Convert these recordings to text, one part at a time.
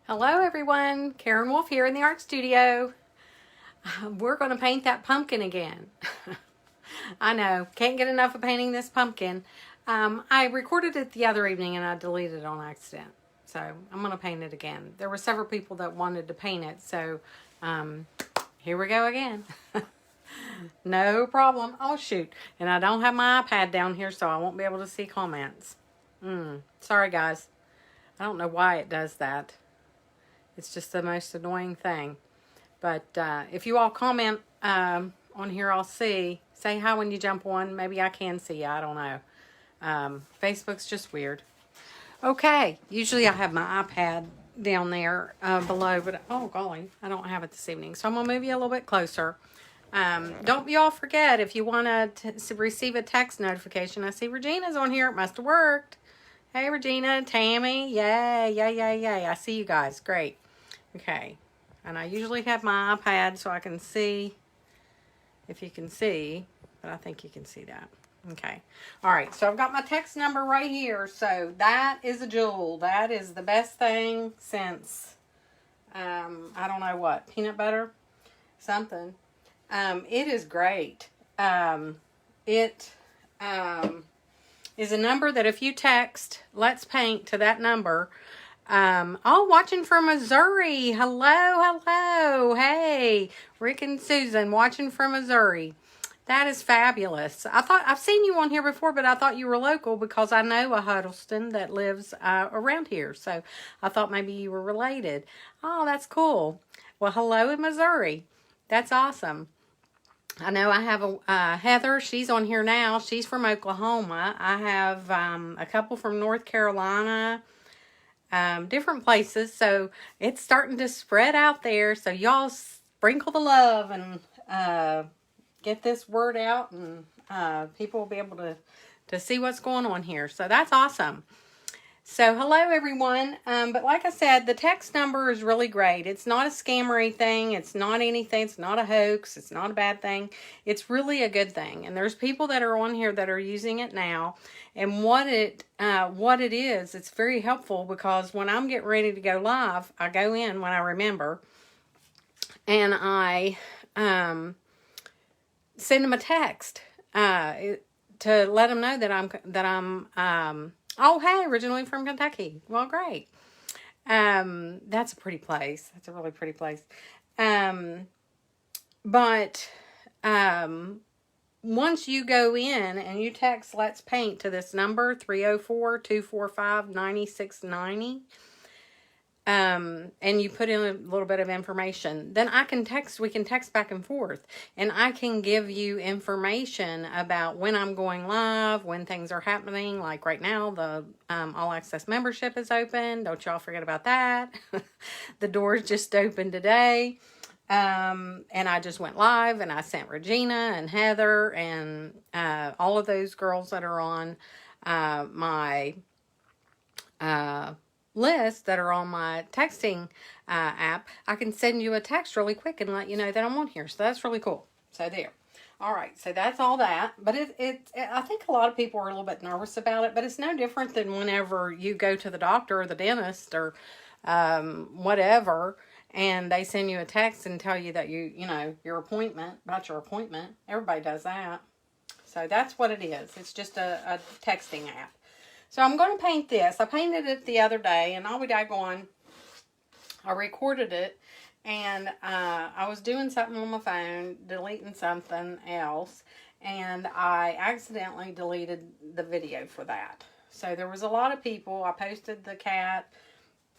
Hello everyone, Karen Wolf here in the art studio. We're going to paint that pumpkin again. I know, can't get enough of painting this pumpkin. I recorded it the other evening and I deleted it on accident. So I'm going to paint it again. There were several people that wanted to paint it, so here we go again. No problem. Oh shoot, and I don't have my iPad down here so I won't be able to see comments. Sorry guys, I don't know why it does that. It's just the most annoying thing. But if you all comment on here, I'll see. Say hi when you jump on. Maybe I can see you. I don't know. Facebook's just weird. Okay. Usually I have my iPad down there below. But, oh, golly, I don't have it this evening. So I'm going to move you a little bit closer. Don't you all forget, if you want to receive a text notification. I see Regina's on here. It must have worked. Hey, Regina, Tammy. Yay, yay, yay, yay. I see you guys. Great. Okay, and I usually have my iPad so I can see, if you can see, but I think you can see that. Okay, all right, so I've got my text number right here. So that is a jewel. That is the best thing since, I don't know what, peanut butter? Something. It is great. It is a number that if you text Let's Paint to that number, oh, watching from Missouri. Hello. Hey, Rick and Susan watching from Missouri. That is fabulous. I've seen you on here before, but I thought you were local because I know a Huddleston that lives around here. So I thought maybe you were related. Oh, that's cool. Well, hello in Missouri. That's awesome. I know I have a Heather. She's on here now. She's from Oklahoma. I have a couple from North Carolina. Different places, so it's starting to spread out there. So y'all sprinkle the love and get this word out, and people will be able to see what's going on here. So that's awesome. So hello everyone. But like I said, the text number is really great. It's not a scammery thing. It's not anything. It's not a hoax. It's not a bad thing. It's really a good thing. And there's people that are on here that are using it now. And what it is, it's very helpful because when I'm getting ready to go live, I go in when I remember, and I send them a text to let them know that I'm oh, hey, originally from Kentucky. Well, great. That's a pretty place. That's a really pretty place. But once you go in and you text Let's Paint to this number, 304-245-9690, and you put in a little bit of information, then we can text back and forth, and I can give you information about when I'm going live, when things are happening. Like right now, the All Access membership is open. Don't y'all forget about that. The doors just opened today. And I just went live, and I sent Regina and Heather and all of those girls that are on my list, that are on my texting app. I can send you a text really quick and let you know that I'm on here. So that's really cool. So there. All right, so that's all that. But I think a lot of people are a little bit nervous about it, but it's no different than whenever you go to the doctor or the dentist or whatever, and they send you a text and tell you that your appointment. Everybody does that. So that's what it is. It's just a texting app. So I'm going to paint this. I painted it the other day, and I'll be daggone, I recorded it, and I was doing something on my phone, deleting something else, and I accidentally deleted the video for that. So there was a lot of people. I posted the cat,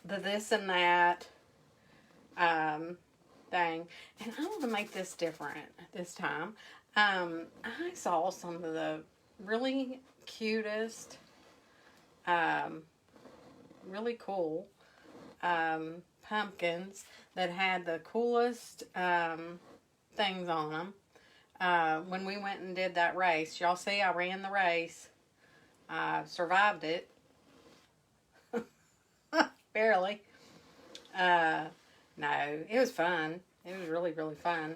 the this and that thing, and I want to make this different this time. I saw some of the really cutest, really cool pumpkins that had the coolest things on them. When we went and did that race, y'all see I ran the race. I survived it. Barely. No, it was fun. It was really, really fun.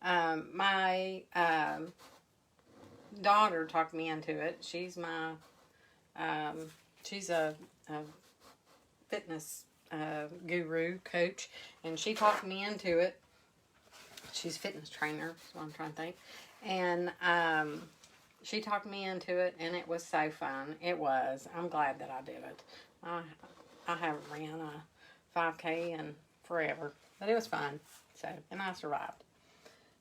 My daughter talked me into it. She's my, she's a fitness guru coach, and she talked me into it. She's a fitness trainer, is what I'm trying to think. And she talked me into it, and it was so fun. It was. I'm glad that I did it. I haven't ran a 5K in forever, but it was fun. So, and I survived.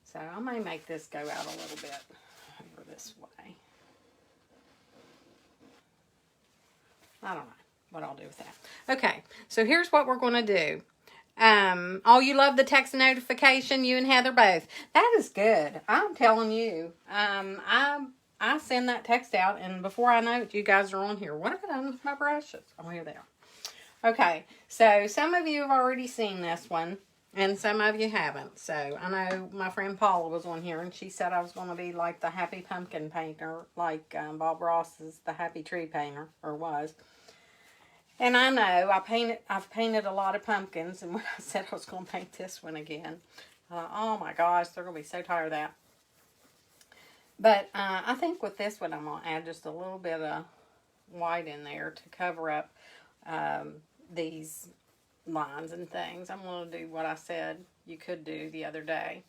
So I may make this go out a little bit over this way. I don't know what I'll do with that. Okay, so here's what we're going to do. Oh, you love the text notification, you and Heather both. That is good. I'm telling you. I send that text out, and before I know it, you guys are on here. What have I done with my brushes? Oh, here they are. Okay, so some of you have already seen this one, and some of you haven't. So I know my friend Paula was on here, and she said I was going to be like the Happy Pumpkin Painter, like Bob Ross is the Happy Tree Painter, or was. And I know I've painted a lot of pumpkins, and when I said I was going to paint this one again, oh my gosh, they're going to be so tired of that. But I think with this one, I'm going to add just a little bit of white in there to cover up these lines and things. I'm going to do what I said you could do the other day.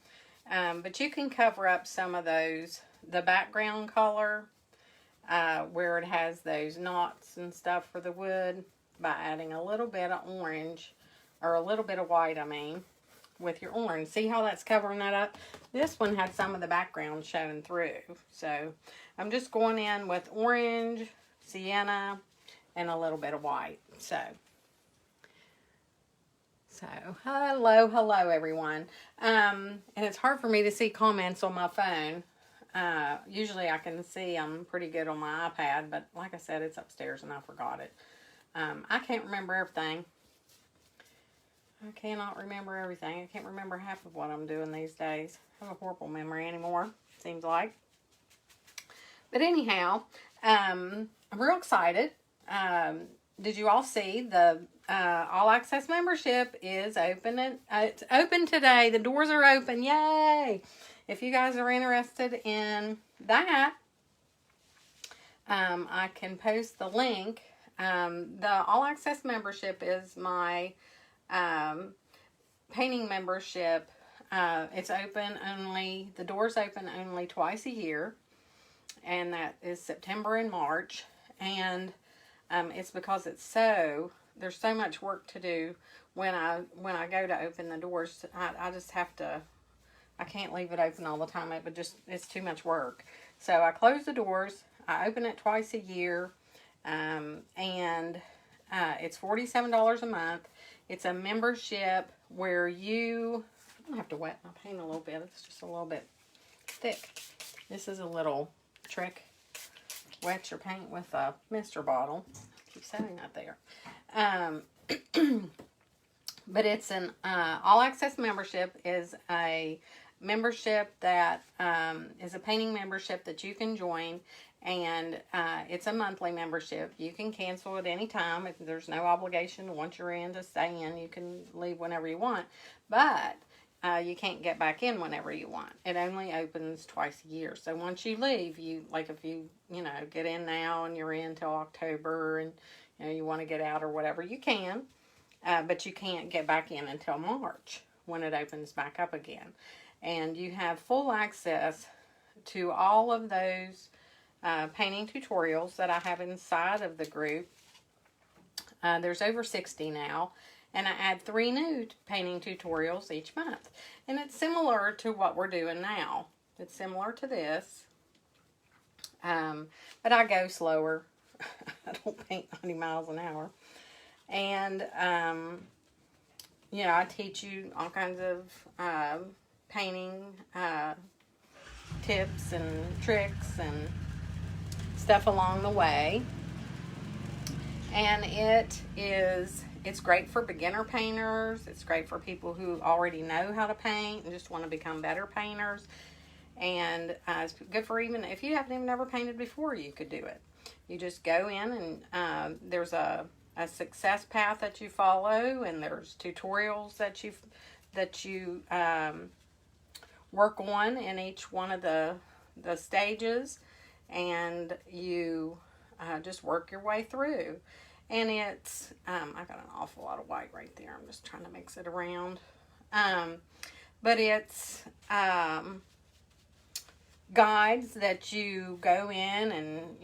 But you can cover up some of those, the background color, where it has those knots and stuff for the wood, by adding a little bit of orange, or a little bit of white, I mean, with your orange. See how that's covering that up? This one had some of the background showing through. So I'm just going in with orange, sienna, and a little bit of white. So hello everyone. And it's hard for me to see comments on my phone. Usually I can see them pretty good on my iPad, but like I said, it's upstairs and I forgot it. I can't remember everything. I cannot remember everything. I can't remember half of what I'm doing these days. I have a horrible memory anymore, seems like. But anyhow, I'm real excited. Did you all see the All Access membership is open? It's open today. The doors are open. Yay! If you guys are interested in that, I can post the link. The All Access membership is my painting membership. It's open only, the doors open only twice a year, and that is September and March. And it's because there's so much work to do when I go to open the doors. I just have to, I can't leave it open all the time. It's too much work. So I close the doors. I open it twice a year. And it's $47 a month. It's a membership where I'm gonna have to wet my paint a little bit. It's just a little bit thick. This is a little trick. Wet your paint with a mister bottle. Keep saying that there. But it's an All Access membership is a membership that is a painting membership that you can join. And it's a monthly membership. You can cancel at any time. If there's no obligation, once you're in, to stay in. You can leave whenever you want. But you can't get back in whenever you want. It only opens twice a year. So once you leave, if you get in now and you're in till October, and you want to get out or whatever, you can. But you can't get back in until March when it opens back up again. And you have full access to all of those painting tutorials that I have inside of the group. There's over 60 now, and I add 3 new painting tutorials each month. And it's similar to what we're doing now. It's similar to this, but I go slower. I don't paint 90 miles an hour. And, I teach you all kinds of painting tips and tricks and stuff along the way. And it's great for beginner painters. It's great for people who already know how to paint and just want to become better painters. And it's good for even if you haven't even never painted before, you could do it. You just go in and there's a success path that you follow, and there's tutorials that you work on in each one of the stages, and you just work your way through. And it's, I got an awful lot of white right there. I'm just trying to mix it around. But it's guides that you go in and,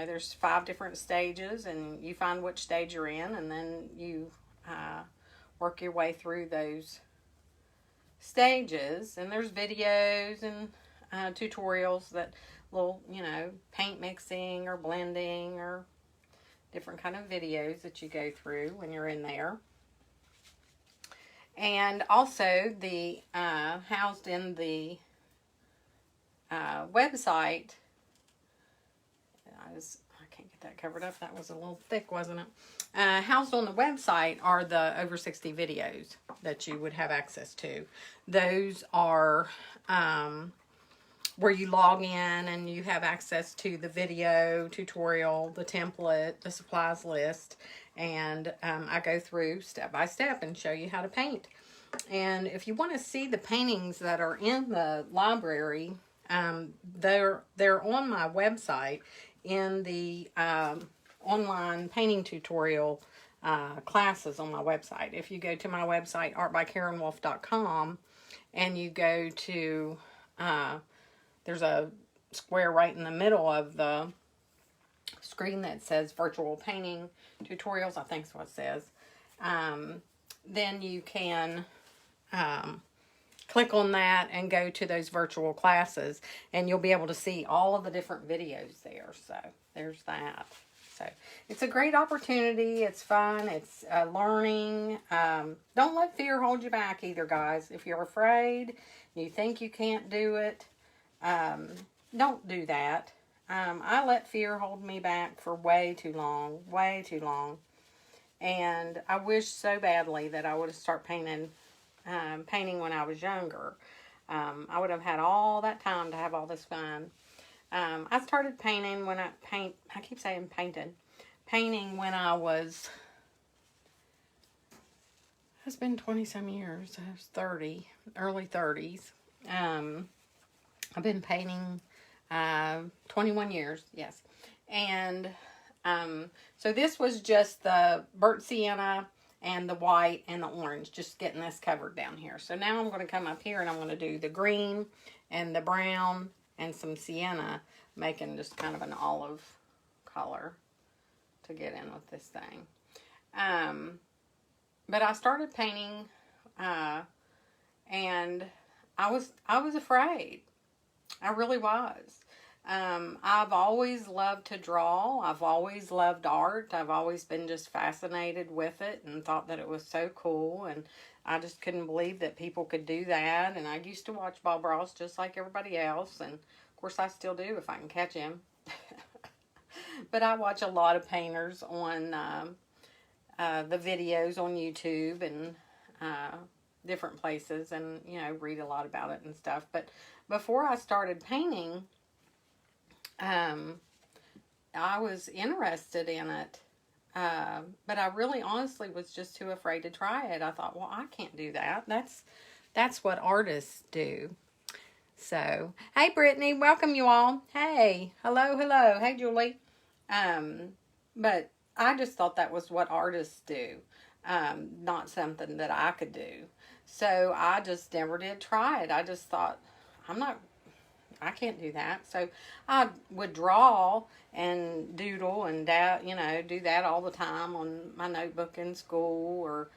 there's 5 different stages and you find which stage you're in, and then you work your way through those stages. And there's videos and tutorials that little, paint mixing or blending or different kind of videos that you go through when you're in there. And also the housed in the website, I can't get that covered up. That was a little thick, wasn't it? Housed on the website are the over 60 videos that you would have access to. Those are where you log in and you have access to the video tutorial, the template, the supplies list, and I go through step by step and show you how to paint. And if you want to see the paintings that are in the library, they're on my website in the online painting tutorial classes on my website. If you go to my website, artbykarenwolf.com, and you go to there's a square right in the middle of the screen that says virtual painting tutorials, I think is what it says. Then you can click on that and go to those virtual classes, and you'll be able to see all of the different videos there. So there's that. So it's a great opportunity. It's fun. It's learning. Don't let fear hold you back either, guys. If you're afraid, you think you can't do it, don't do that. I let fear hold me back for way too long. And I wish so badly that I would have started painting when I was younger. I would have had all that time to have all this fun. I started painting when painting when I was, it's been 20 some years. I was 30, early 30s. I've been painting 21 years, yes. And so this was just the burnt sienna and the white and the orange, just getting this covered down here. So now I'm going to come up here and I'm going to do the green and the brown and some sienna, making just kind of an olive color to get in with this thing. But I started painting and I was afraid. I really was. I've always loved to draw. I've always loved art. I've always been just fascinated with it and thought that it was so cool. And I just couldn't believe that people could do that. And I used to watch Bob Ross just like everybody else. And of course I still do if I can catch him. But I watch a lot of painters on the videos on YouTube and different places, and read a lot about it and stuff. But before I started painting, I was interested in it, but I really honestly was just too afraid to try it. I thought, well, I can't do that. That's what artists do. So, hey Brittany, welcome you all. Hey, hello. Hey Julie. But I just thought that was what artists do, not something that I could do. So I just never did try it. I just thought, I can't do that. So I would draw and doodle and do that all the time on my notebook in school, or,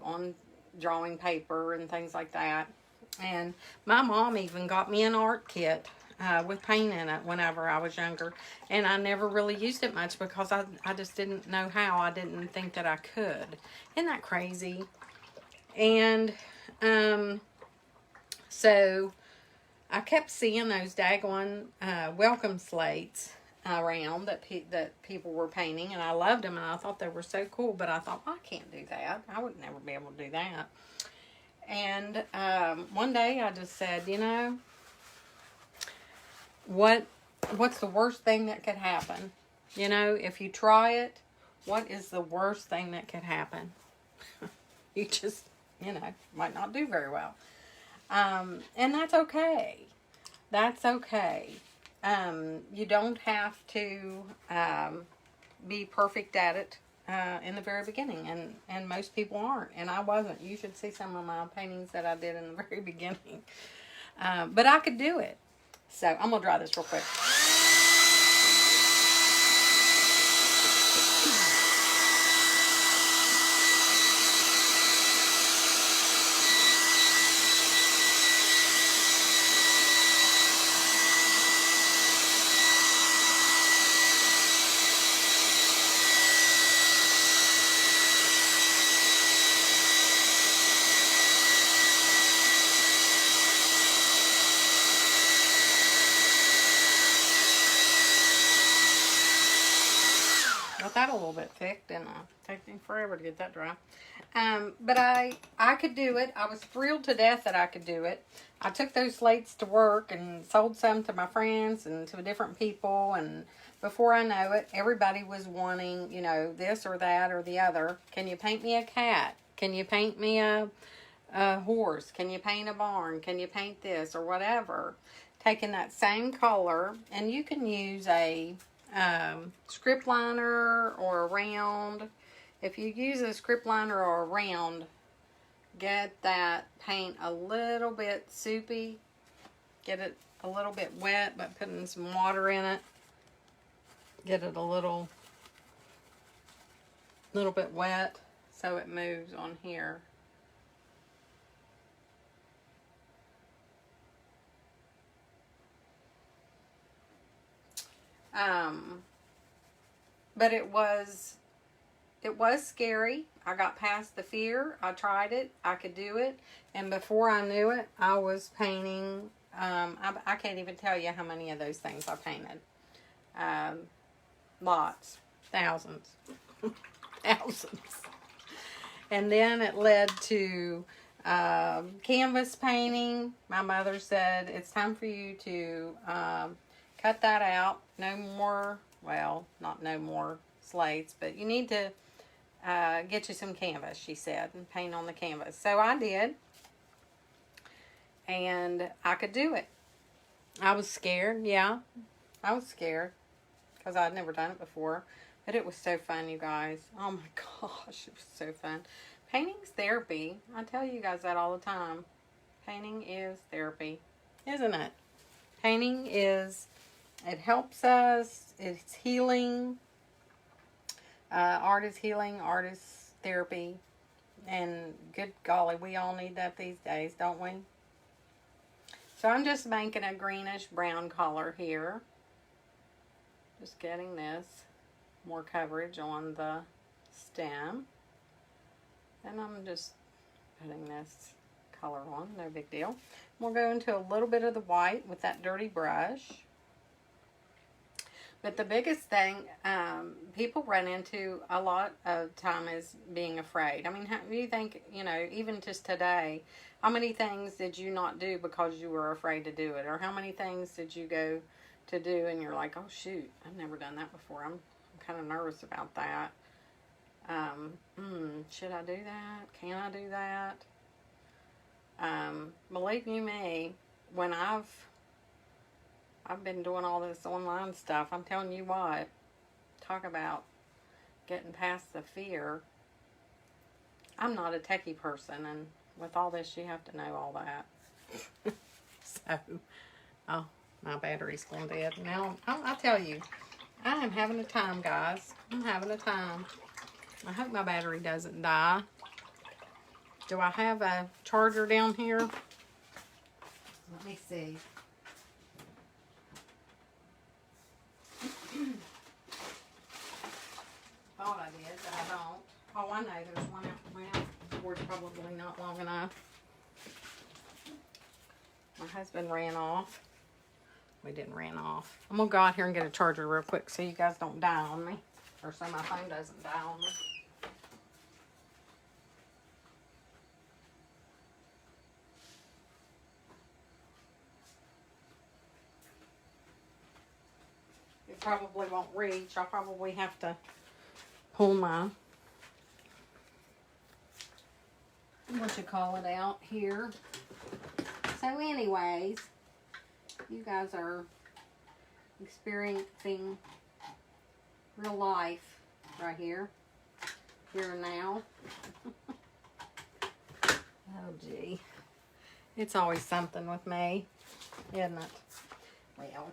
on drawing paper and things like that. And my mom even got me an art kit with paint in it whenever I was younger. And I never really used it much because I just didn't know how. I didn't think that I could. Isn't that crazy? And so I kept seeing those daggone welcome slates around that people were painting, and I loved them, and I thought they were so cool. But I thought, well, I can't do that. I would never be able to do that. And one day I just said, what's the worst thing that could happen? If you try it, what is the worst thing that could happen? You just, might not do very well. And that's okay. That's okay. You don't have to be perfect at it in the very beginning, and most people aren't, and I wasn't. You should see some of my paintings that I did in the very beginning. But I could do it. So I'm going to dry this real quick. Got that a little bit thick, didn't I? Takes me forever to get that dry. But I could do it. I was thrilled to death that I could do it. I took those slates to work and sold some to my friends and to different people. And before I know it, everybody was wanting, you know, this or that or the other. Can you paint me a cat? Can you paint me a horse? Can you paint a barn? Can you paint this or whatever? Taking that same color, and you can use a script liner or a round. If you use a script liner or a round, get that paint a little bit soupy. Get it a little bit wet, but putting some water in it. Get it a little bit wet so it moves on here. But it was scary. I got past the fear. I tried it. I could do it. And before I knew it, I was painting. I can't even tell you how many of those things I painted. Lots. Thousands. Thousands. And then it led to canvas painting. My mother said, it's time for you to cut that out. No more, well, not no more slates, but you need to get you some canvas, she said, and paint on the canvas. So I did, and I could do it. I was scared, yeah. I was scared because I'd never done it before, but it was so fun, you guys. Oh my gosh, it was so fun. Painting's therapy. I tell you guys that all the time. Painting is therapy, isn't it? Painting is, it helps us. It's healing. Art is healing. Art is therapy. And good golly, we all need that these days, don't we? So I'm just making a greenish brown color here. Just getting this more coverage on the stem. And I'm just putting this color on, no big deal. We'll go into a little bit of the white with that dirty brush. But the biggest thing people run into a lot of time is being afraid. I mean, how do you think, you know, even just today, how many things did you not do because you were afraid to do it? Or how many things did you go to do and you're like, oh shoot, I've never done that before. I'm kind of nervous about that. Should I do that? Can I do that? Believe you me, when I've been doing all this online stuff, I'm telling you what, talk about getting past the fear. I'm not a techie person, and with all this, you have to know all that. So, oh, my battery's going dead. Now, I'll tell you, I am having a time, guys. I'm having a time. I hope my battery doesn't die. Do I have a charger down here? Let me see. Thought I did, but I don't. Oh, I know there's one out my outboard's probably not long enough. My husband ran off. We didn't ran off. I'm gonna go out here and get a charger real quick so you guys don't die on me. Or so my phone doesn't die on me. It probably won't reach. I'll probably have to pull my, what you call it, out here. So anyways, you guys are experiencing real life right here. Here and now. Oh, gee. It's always something with me, isn't it? Well,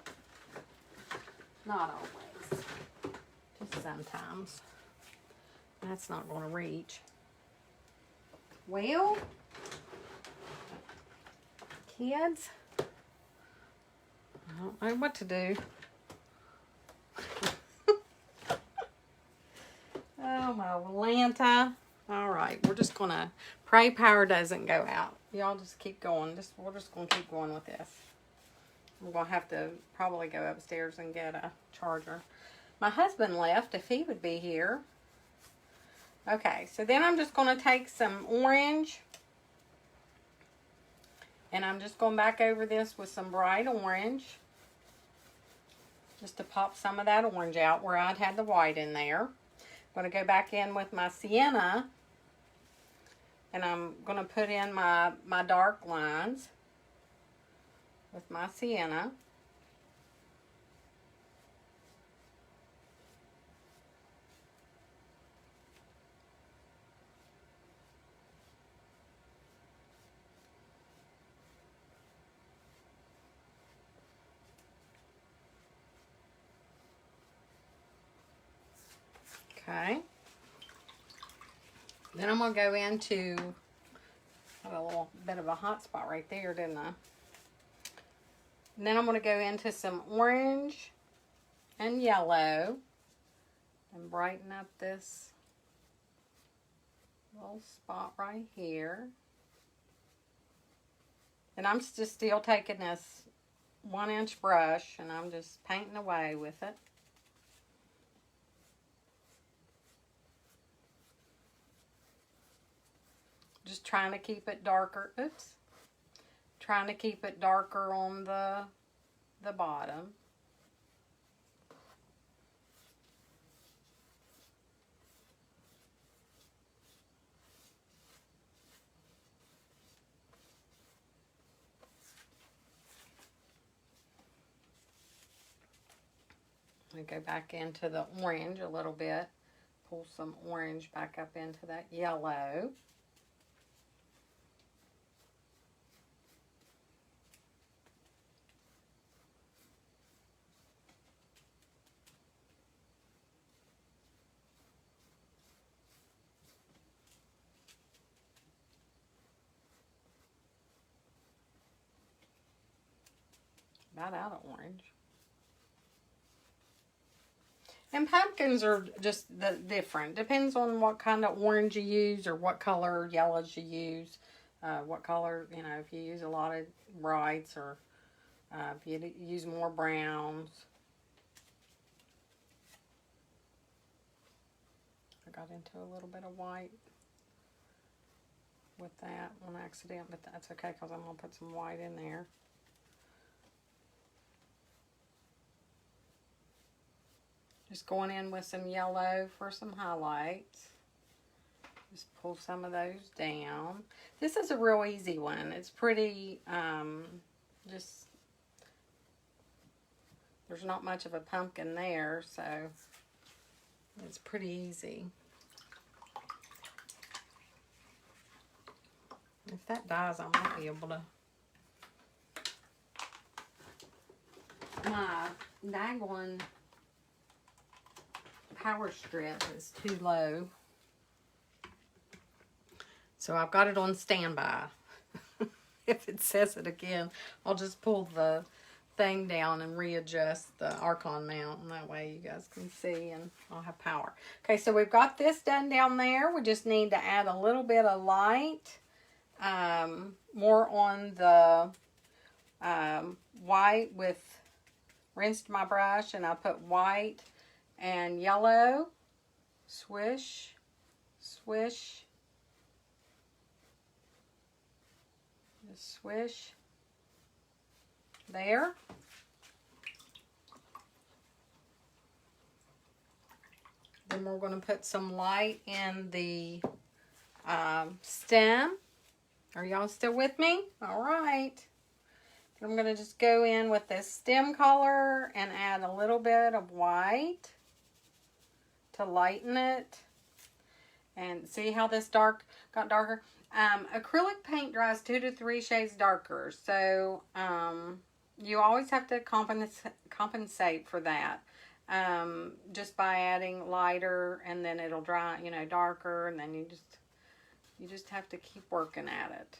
not always. Just sometimes. That's not going to reach. Well, kids, I don't know what to do. Oh, my Lanta. All right, we're just going to pray power doesn't go out. Y'all just keep going. We're just going to keep going with this. We're going to have to probably go upstairs and get a charger. My husband left, if he would be here. Okay, so then I'm just going to take some orange. And I'm just going back over this with some bright orange. Just to pop some of that orange out where I'd had the white in there. I'm going to go back in with my sienna. And I'm going to put in my dark lines with my sienna. Okay. Then I'm going to go into, got a little bit of a hot spot right there, didn't I? And then I'm going to go into some orange and yellow and brighten up this little spot right here. And I'm just still taking this 1-inch brush and I'm just painting away with it. Just trying to keep it darker. Oops. Trying to keep it darker on the bottom. I go back into the orange a little bit. Pull some orange back up into that yellow. About out of orange. And pumpkins are just different. Depends on what kind of orange you use or what color yellows you use. What color, you know, if you use a lot of brights or if you use more browns. I got into a little bit of white with that on accident, but that's okay because I'm going to put some white in there. Just going in with some yellow for some highlights. Just pull some of those down. This is a real easy one. It's pretty, just, there's not much of a pumpkin there, so it's pretty easy. If that dies, I might be able to. My daggone power strip is too low. So I've got it on standby. If it says it again, I'll just pull the thing down and readjust the Archon mount, and that way you guys can see and I'll have power. Okay, so we've got this done down there. We just need to add a little bit of light. More on the white with, rinsed my brush and I put white and yellow. Swish, swish. Just swish. There. Then we're going to put some light in the stem. Are y'all still with me? All right. I'm going to just go in with this stem color and add a little bit of white. to lighten it. And see how this got darker? Acrylic paint dries 2 to 3 shades darker. So you always have to compensate for that. Just by adding lighter, and then it'll dry, you know, darker, and then you just have to keep working at it.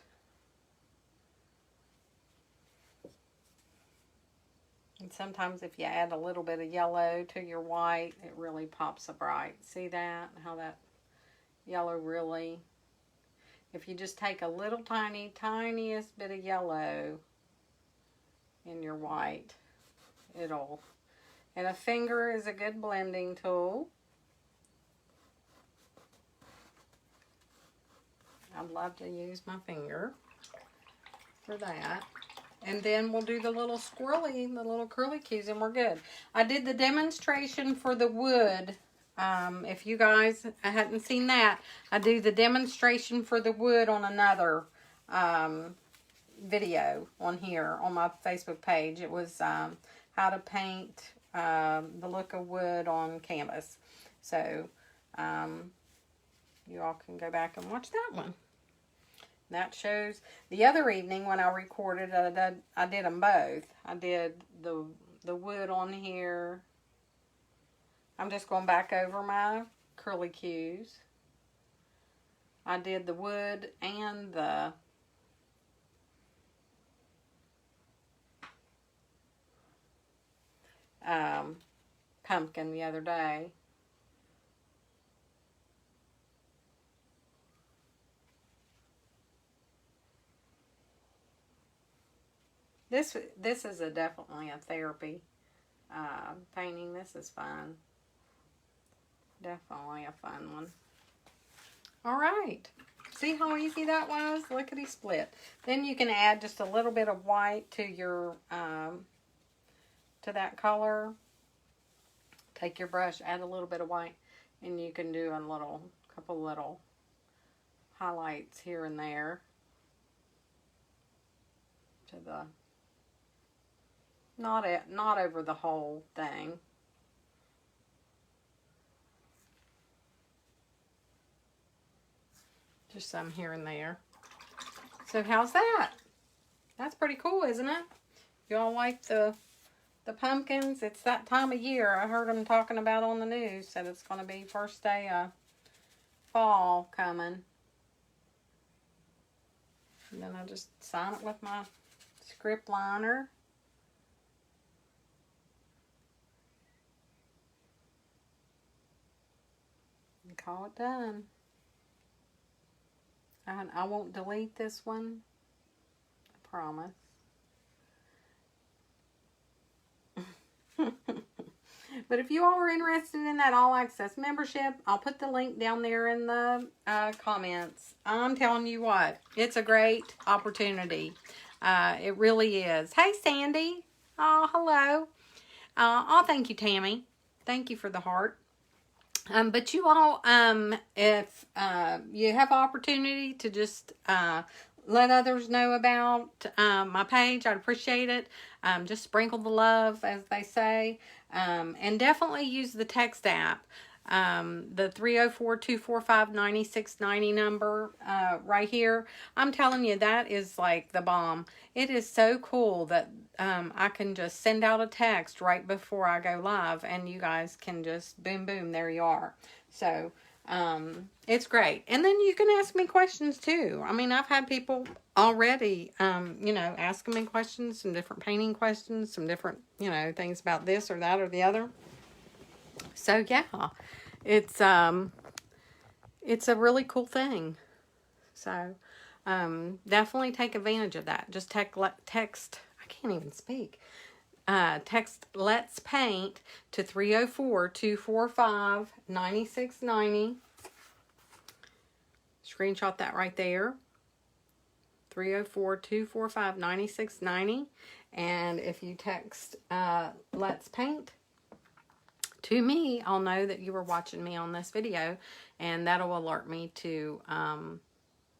And sometimes if you add a little bit of yellow to your white, it really pops a bright. See that? How that yellow really... If you just take a little tiniest bit of yellow in your white, it'll... And a finger is a good blending tool. I'd love to use my finger for that. And then we'll do the little squirrely, the little curlicues, and we're good. I did the demonstration for the wood. If you guys hadn't seen that, I do the demonstration for the wood on another video on here on my Facebook page. It was how to paint the look of wood on canvas. So you all can go back and watch that one. That shows the other evening when I recorded, I did them both. I did the wood on here. I'm just going back over my curlicues. I did the wood and the pumpkin the other day. This is definitely a therapy painting. This is fun. Definitely a fun one. All right. See how easy that was? Lickety split. Then you can add just a little bit of white to your to that color. Take your brush, add a little bit of white, and you can do a couple little highlights here and there to the not over the whole thing. Just some here and there. So how's that? That's pretty cool, isn't it? You all like the pumpkins? It's that time of year. I heard them talking about on the news. Said it's going to be first day of fall coming. And then I just sign it with my script liner. And call it done. I won't delete this one. I promise. But if you all are interested in that All Access membership, I'll put the link down there in the comments. I'm telling you what, it's a great opportunity. It really is. Hey, Sandy. Oh, hello. Oh, thank you, Tammy. Thank you for the heart. But you all, if you have opportunity to just let others know about my page, I'd appreciate it. Just sprinkle the love, as they say. And definitely use the text app. The 304-245-9690 number right here. I'm telling you, that is like the bomb. It is so cool that I can just send out a text right before I go live, and you guys can just boom, boom, there you are. So it's great. And then you can ask me questions too. I mean, I've had people already, you know, asking me questions, some different painting questions, some different, you know, things about this or that or the other. So yeah, it's a really cool thing. So definitely take advantage of that. Just text, I can't even speak. Text Let's Paint to 304-245-9690. Screenshot that right there. 304-245-9690. And if you text Let's Paint to me, I'll know that you were watching me on this video, and that'll alert me to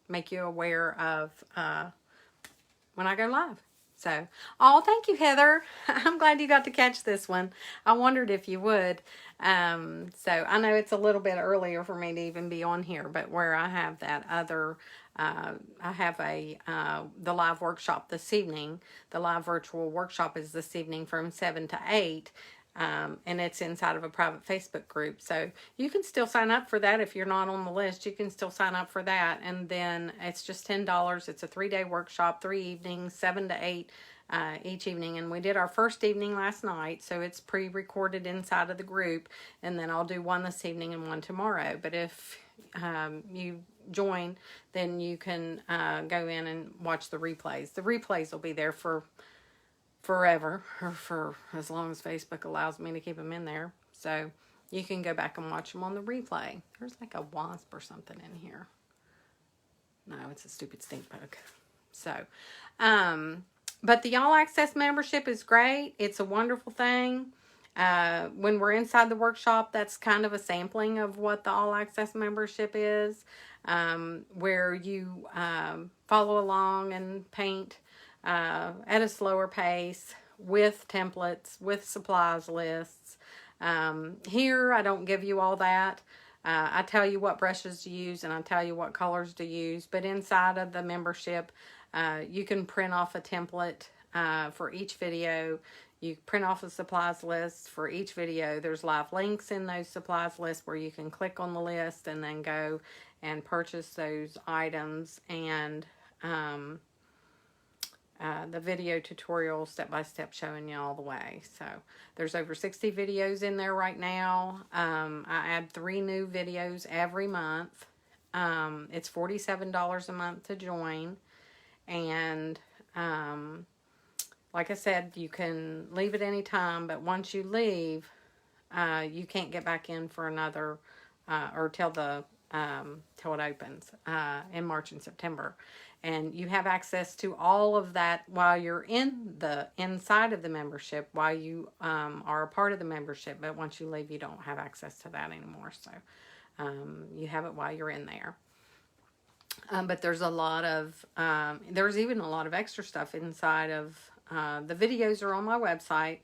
make you aware of when I go live. So, oh, thank you, Heather. I'm glad you got to catch this one. I wondered if you would. So I know it's a little bit earlier for me to even be on here, but where I have that other, I have the live workshop this evening. The live virtual workshop is this evening from 7 to 8. And it's inside of a private Facebook group. So you can still sign up for that if you're not on the list. You can still sign up for that. And then it's just $10. It's a 3-day workshop, 3 evenings, 7 to 8 each evening. And we did our first evening last night. So it's pre-recorded inside of the group. And then I'll do one this evening and one tomorrow. But if you join, then you can go in and watch the replays. The replays will be there for forever, or for as long as Facebook allows me to keep them in there. So you can go back and watch them on the replay. There's like a wasp or something in here. No, it's a stupid stink bug. So, but the All Access membership is great. It's a wonderful thing. When we're inside the workshop, that's kind of a sampling of what the All Access membership is, where you follow along and paint at a slower pace with templates, with supplies lists. Here, I don't give you all that. I tell you what brushes to use and I tell you what colors to use. But inside of the membership, you can print off a template for each video. You print off a supplies list for each video. There's live links in those supplies lists where you can click on the list and then go and purchase those items, and the video tutorial step-by-step showing you all the way. So there's over 60 videos in there right now. I add 3 new videos every month. It's $47 a month to join. And like I said, you can leave at any time, but once you leave, you can't get back in for another, or till it opens in March and September. And you have access to all of that while you're inside of the membership, while you are a part of the membership. But once you leave, you don't have access to that anymore. So you have it while you're in there. But there's a lot of, there's even a lot of extra stuff inside of, the videos are on my website,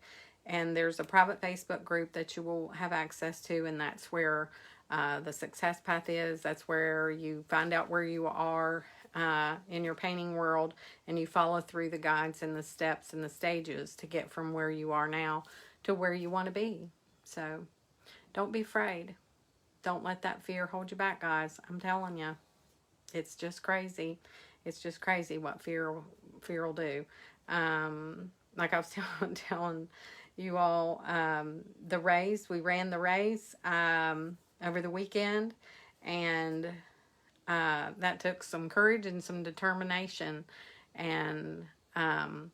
and there's a private Facebook group that you will have access to, and that's where the success path is. That's where you find out where you are in your painting world, and you follow through the guides and the steps and the stages to get from where you are now to where you want to be. So don't be afraid. Don't let that fear hold you back, guys. I'm telling you, it's just crazy. It's just crazy what fear will do. Like I was telling you all, the race, we ran the race over the weekend, and that took some courage and some determination, and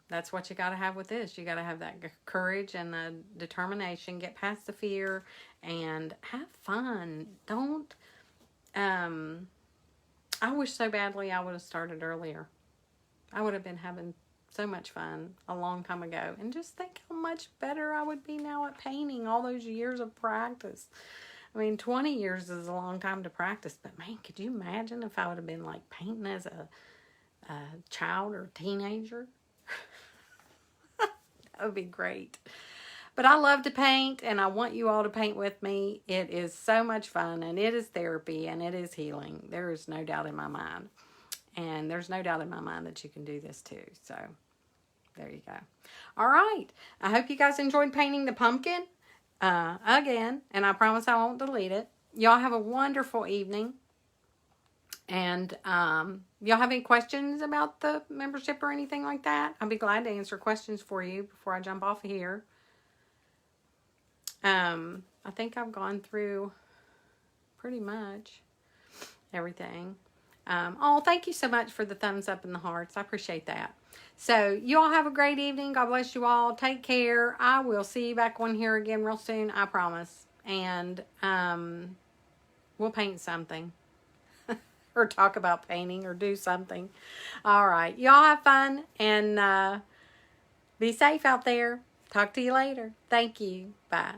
that's what you got to have with this. You got to have that courage and the determination, get past the fear, and have fun. Don't, I wish so badly I would have started earlier. I would have been having so much fun a long time ago, and just think how much better I would be now at painting, all those years of practice. I mean, 20 years is a long time to practice, but man, could you imagine if I would have been like painting as a child or teenager? That would be great. But I love to paint, and I want you all to paint with me. It is so much fun, and it is therapy, and it is healing. There is no doubt in my mind. And there's no doubt in my mind that you can do this too. So there you go. All right. I hope you guys enjoyed painting the pumpkin again. And I promise I won't delete it. Y'all have a wonderful evening. And y'all have any questions about the membership or anything like that? I'll be glad to answer questions for you before I jump off of here. I think I've gone through pretty much everything. Oh, thank you so much for the thumbs up and the hearts. I appreciate that. So you all have a great evening. God bless you all. Take care. I will see you back on here again real soon. I promise. And we'll paint something or talk about painting or do something. All right. Y'all have fun and be safe out there. Talk to you later. Thank you. Bye.